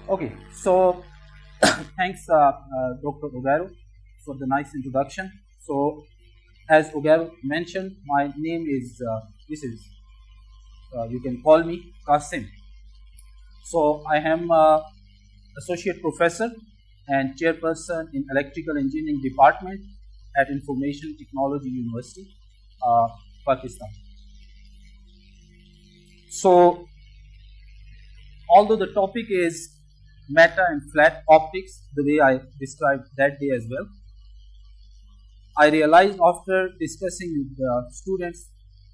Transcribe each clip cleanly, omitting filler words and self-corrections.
Okay, so thanks, Dr. Ogaro, for the nice introduction. So, as Ogaro mentioned, my name is, you can call me Qasim. So, I am associate professor and chairperson in electrical engineering department at Information Technology University, Pakistan. So, although the topic is meta and flat optics, the way I described that day as well, I realized after discussing with the students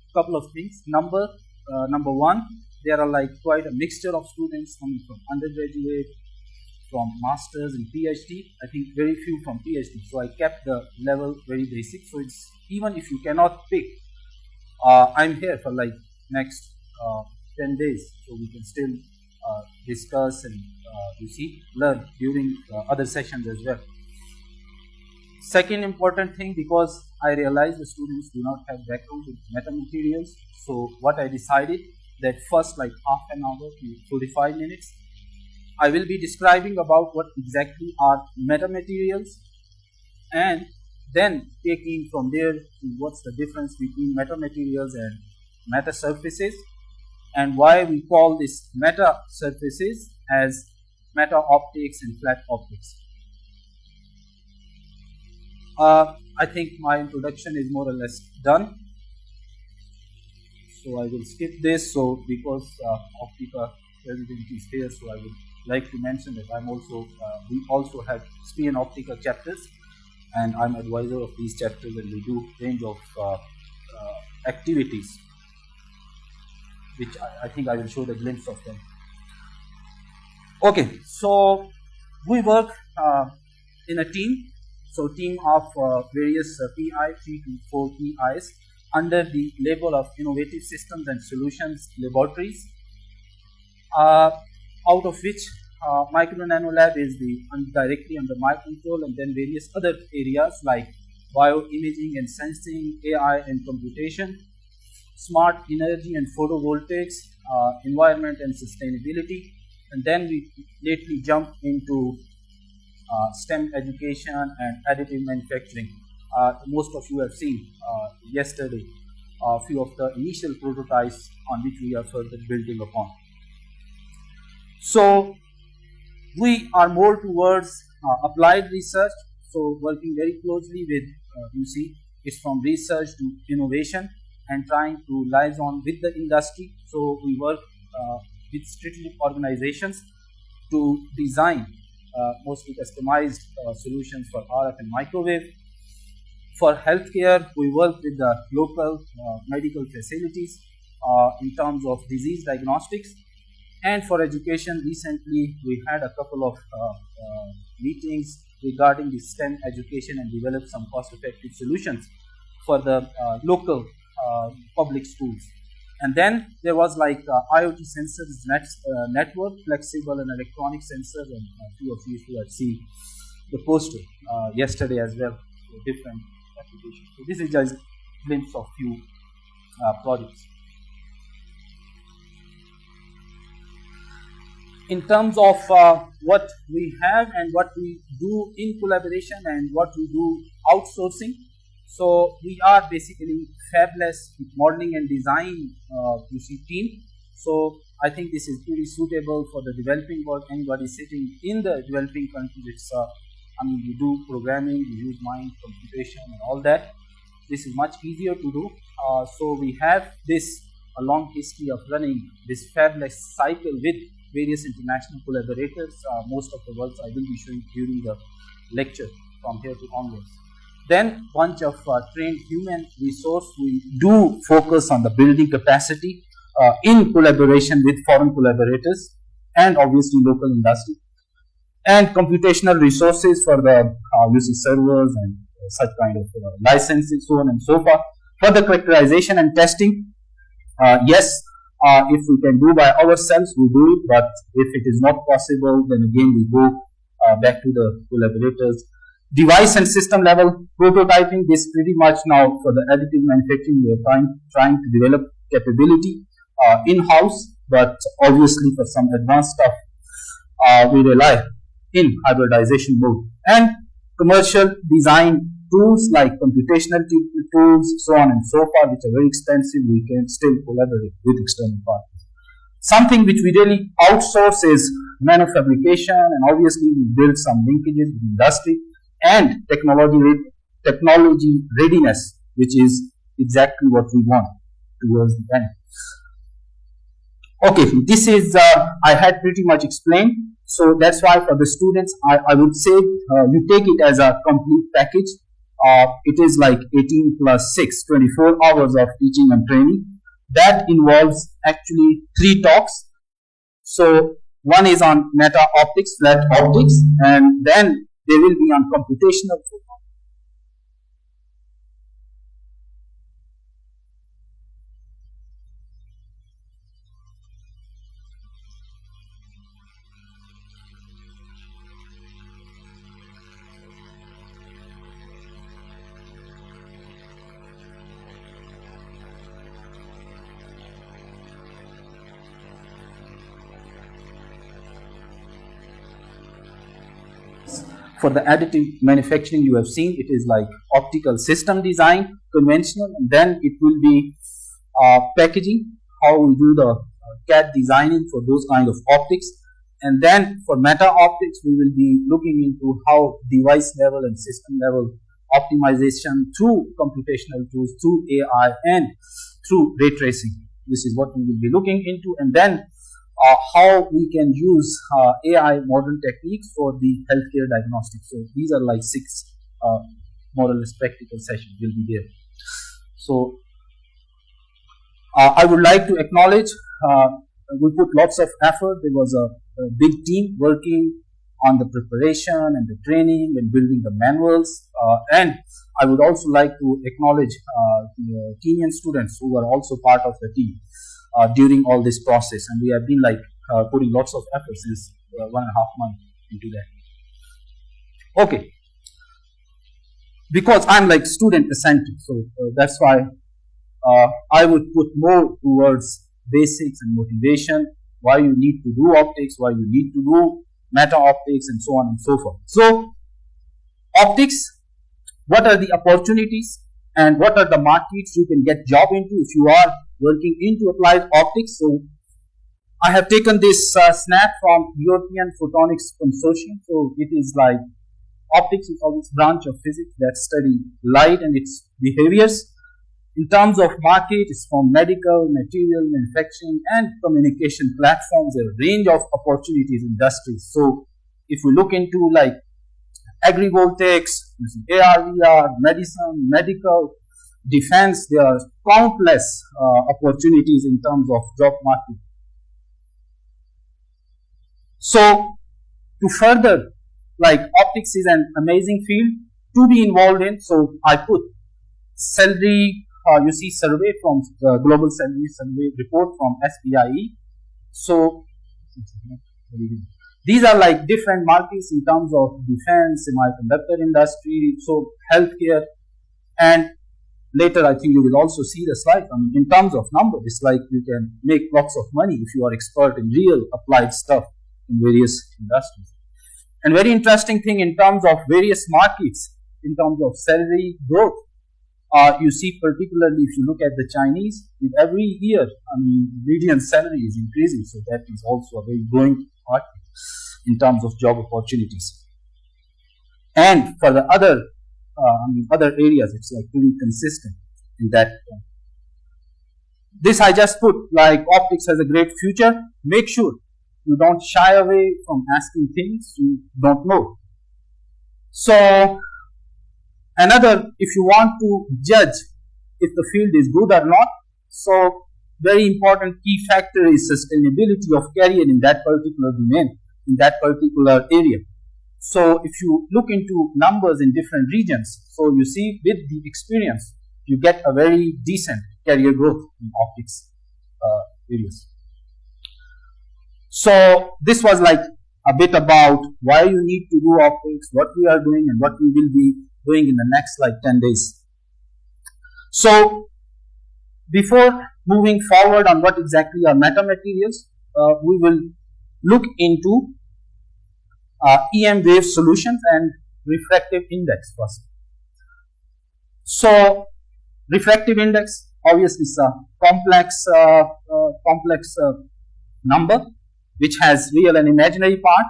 a couple of things. Number one, there are like quite a mixture of students coming from undergraduate, from masters and PhD. I think very few from PhD. So I kept the level very basic. So it's even if you cannot pick, I'm here for like next 10 days, so we can still discuss and learn during other sessions as well. Second important thing, because I realized the students do not have background with metamaterials, so what I decided that first like half an hour to 45 minutes, I will be describing about what exactly are metamaterials, and then taking from there to what's the difference between metamaterials and meta surfaces, and why we call this meta surfaces as meta optics and flat optics. I think my introduction is more or less done, so I will skip this. So because Optica president is here, so I would like to mention that I'm also we also have SPI and Optica chapters, and I'm advisor of these chapters, and we do range of activities, which I think I will show the glimpse of them. Okay, so we work in a team. So team of various PI, 3 to 4 PIs, under the label of Innovative Systems and Solutions Laboratories, out of which MicroNano-Lab is directly under my control, and then various other areas like bioimaging and sensing, AI and computation, smart energy and photovoltaics, environment and sustainability, and then we lately jumped into STEM education and additive manufacturing. Most of you have seen yesterday a few of the initial prototypes on which we are further building upon. So we are more towards applied research, so working very closely with, it's from research to innovation and trying to liaison with the industry. So we work with strategic organizations to design mostly customized solutions for RF and microwave. For healthcare, we work with the local medical facilities in terms of disease diagnostics. And for education, recently we had a couple of meetings regarding the STEM education and developed some cost-effective solutions for the local public schools. And then there was like IoT sensors network, flexible and electronic sensors, and a few of you who have seen the poster yesterday as well, so different applications. So this is just a glimpse of few projects. In terms of what we have and what we do in collaboration and what we do outsourcing, so we are basically fabless modeling and design team. So I think this is pretty suitable for the developing world. Anybody sitting in the developing countries, it's we do programming, we use mind computation and all that. This is much easier to do. So we have a long history of running this fabless cycle with various international collaborators. Most of the works I will be showing during the lecture from here to onwards. Then bunch of trained human resource. We do focus on the building capacity in collaboration with foreign collaborators and obviously local industry. And computational resources for the using servers and such kind of licensing, so on and so forth. For the characterization and testing, yes, if we can do by ourselves, we do it, but if it is not possible, then again we go back to the collaborators. Device and system level prototyping, this pretty much now for the additive manufacturing, we are trying to develop capability in-house, but obviously for some advanced stuff, we rely in hybridization mode. And commercial design tools like computational tools, so on and so forth, which are very expensive, we can still collaborate with external partners. Something which we really outsource is nanofabrication, and obviously we build some linkages with industry and technology readiness, which is exactly what we want towards the end. Okay, this is, I had pretty much explained, so that's why for the students, I would say you take it as a complete package. It is like 18 plus 6, 24 hours of teaching and training. That involves actually 3 talks. So one is on meta optics, flat optics, and then they will be on computational photonics. For the additive manufacturing, you have seen it is like optical system design, conventional, and then it will be packaging, how we do the CAD designing for those kind of optics. And then for meta optics, we will be looking into how device level and system level optimization through computational tools, through AI, and through ray tracing. This is what we will be looking into. And then how we can use AI modern techniques for the healthcare diagnostics. So these are like 6 more or less practical sessions will be there. So I would like to acknowledge we put lots of effort. There was a big team working on the preparation and the training and building the manuals. And I would also like to acknowledge the Kenyan students who were also part of the team during all this process, and we have been like putting lots of effort since 1.5 months into that. Okay, because I'm like student centric, so that's why I would put more towards basics and motivation, why you need to do optics, why you need to do meta optics, and so on and so forth. So optics, what are the opportunities and what are the markets you can get job into if you are working into applied optics? So I have taken this snap from European Photonics Consortium. So it is like optics is always branch of physics that study light and its behaviors. In terms of market, it's from medical, material, manufacturing, and communication platforms. There are a range of opportunities in industries. So if we look into like agrivoltaics, AR, VR, medicine, medical, defense, there are countless opportunities in terms of job market. So to further, like optics is an amazing field to be involved in. So I put salary, you see survey from the global salary survey report from SPIE. So these are like different markets in terms of defense, semiconductor industry, so healthcare, and later I think you will also see the slide. I mean, in terms of numbers, it's like you can make lots of money if you are expert in real applied stuff in various industries. And very interesting thing in terms of various markets, in terms of salary growth, you see particularly if you look at the Chinese, with every year, I mean, median salary is increasing, so that is also a very growing market in terms of job opportunities. And for the other, other areas, it's like pretty consistent in that. This I just put like optics has a great future. Make sure you don't shy away from asking things you don't know. So another, if you want to judge if the field is good or not, so very important key factor is sustainability of career in that particular domain, in that particular area. So if you look into numbers in different regions, so you see with the experience, you get a very decent career growth in optics areas. So this was like a bit about why you need to do optics, what we are doing, and what we will be doing in the next like 10 days. So before moving forward on what exactly are metamaterials, we will look into EM wave solutions and refractive index first. So refractive index obviously is a complex number which has real and imaginary part.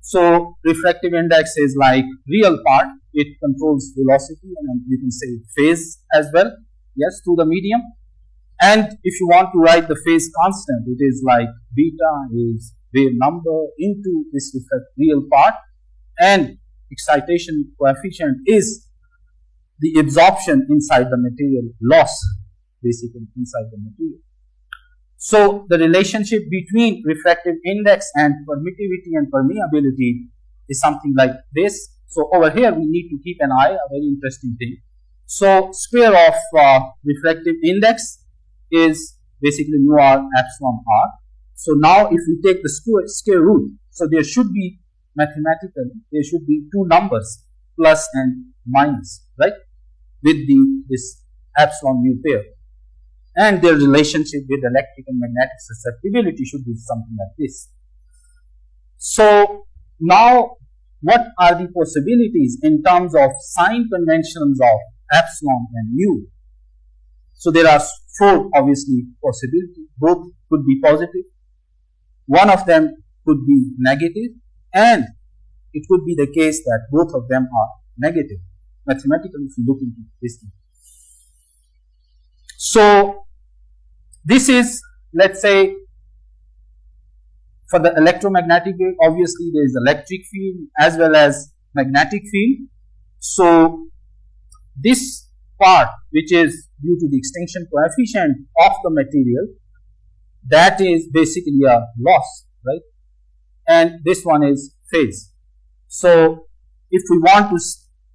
So refractive index is like real part. It controls velocity and you can say phase as well, yes, to the medium. And if you want to write the phase constant, it is like beta is wave number into this real part, and excitation coefficient is the absorption inside the material, loss basically inside the material. So the relationship between refractive index and permittivity and permeability is something like this. So over here we need to keep an eye, a very interesting thing. So square of refractive index is basically mu r epsilon r. So now if we take the square root, so there should be mathematically, there should be two numbers, plus and minus, right, with this epsilon mu pair. And their relationship with electric and magnetic susceptibility should be something like this. So now what are the possibilities in terms of sign conventions of epsilon and mu? So there are four obviously possibilities. Both could be positive. One of them could be negative, and it could be the case that both of them are negative. Mathematically, if you look into this thing. So this is, let's say, for the electromagnetic wave, obviously there is electric field as well as magnetic field. So this part, which is due to the extinction coefficient of the material, that is basically a loss, right? And this one is phase. So if we want to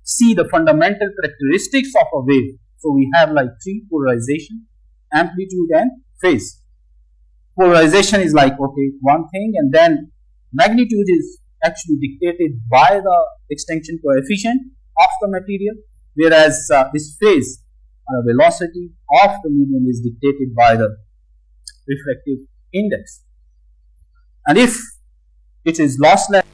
see the fundamental characteristics of a wave, so we have like three: polarization, amplitude, and phase. Polarization is like, okay, one thing, and then magnitude is actually dictated by the extinction coefficient of the material, whereas this phase, velocity of the medium, is dictated by the refractive index. And if it is lossless,